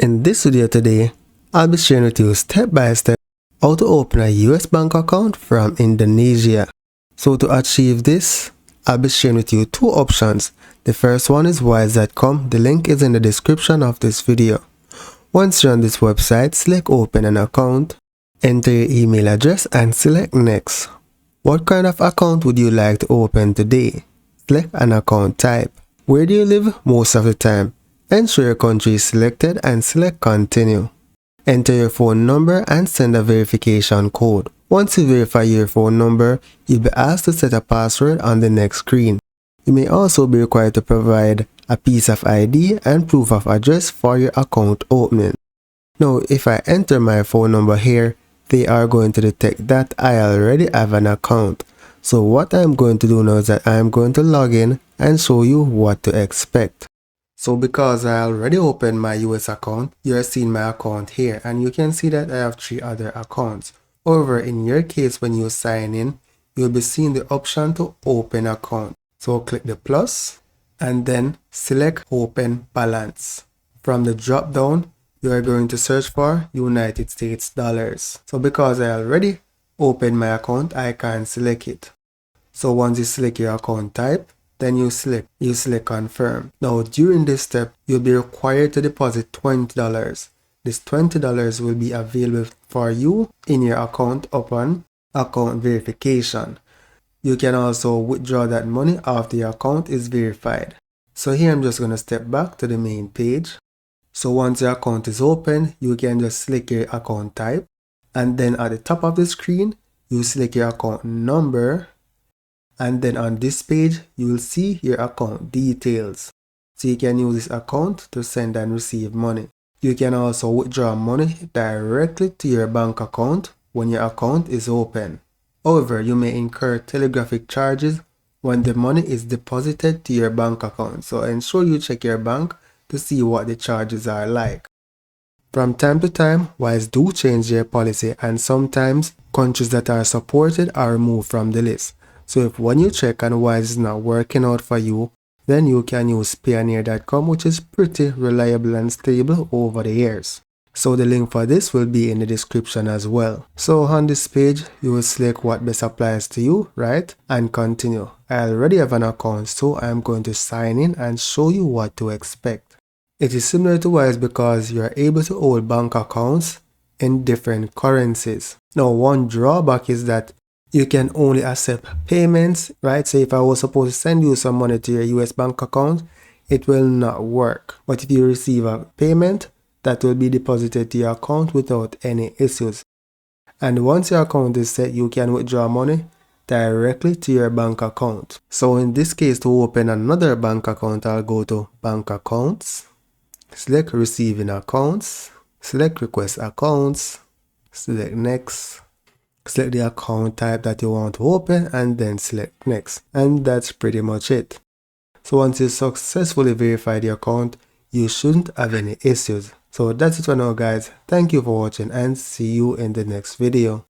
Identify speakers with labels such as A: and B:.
A: In this video today, I'll be sharing with you step by step how to open a US bank account from Indonesia. So to achieve this, I'll be sharing with you two options. The first one is wise.com. The link is in the description of this video. Once you're on this website, select open an account, enter your email address and select next. What kind of account would you like to open today? Select an account type. Where do you live most of the time? Ensure your country is selected and select continue. Enter your phone number and send a verification code. Once you verify your phone number, you'll be asked to set a password on the next screen. You may also be required to provide a piece of ID and proof of address for your account opening. Now, if I enter my phone number here, they are going to detect that I already have an account. So what I'm going to do now is that I'm going to log in and show you what to expect. So because I already opened my US account, you're seeing my account here and you can see that I have 3 other accounts. However, in your case, when you sign in, you'll be seeing the option to open account. So click the plus and then select open balance. From the drop down, you are going to search for United States dollars. So because I already opened my account, I can select it. So once you select your account type, then you select confirm. Now during this step, you'll be required to deposit $20. This $20 will be available for you in your account upon account verification. You can also withdraw that money after your account is verified. So here I'm just going to step back to the main page. So once your account is open, you can just select your account type. And then at the top of the screen, you select your account number. And then on this page, you will see your account details. So you can use this account to send and receive money. You can also withdraw money directly to your bank account when your account is open. However, you may incur telegraphic charges when the money is deposited to your bank account. So ensure you check your bank to see what the charges are like. From time to time, Wise do change their policy and sometimes countries that are supported are removed from the list. So if when you check and Wise is not working out for you, then you can use Payoneer.com, which is pretty reliable and stable over the years. So the link for this will be in the description as well. So on this page, you will select what best applies to you, right? And continue. I already have an account, so I'm going to sign in and show you what to expect. It is similar to Wise because you are able to hold bank accounts in different currencies. Now, one drawback is that you can only accept payments, right? So if I was supposed to send you some money to your US bank account, it will not work. But if you receive a payment, that will be deposited to your account without any issues. And once your account is set, you can withdraw money directly to your bank account. So in this case, to open another bank account, I'll go to bank accounts, select receiving accounts, select request accounts, select next. Select the account type that you want to open and then select next. And that's pretty much it. So once you successfully verify the account, you shouldn't have any issues. So that's it for now guys. Thank you for watching and see you in the next video.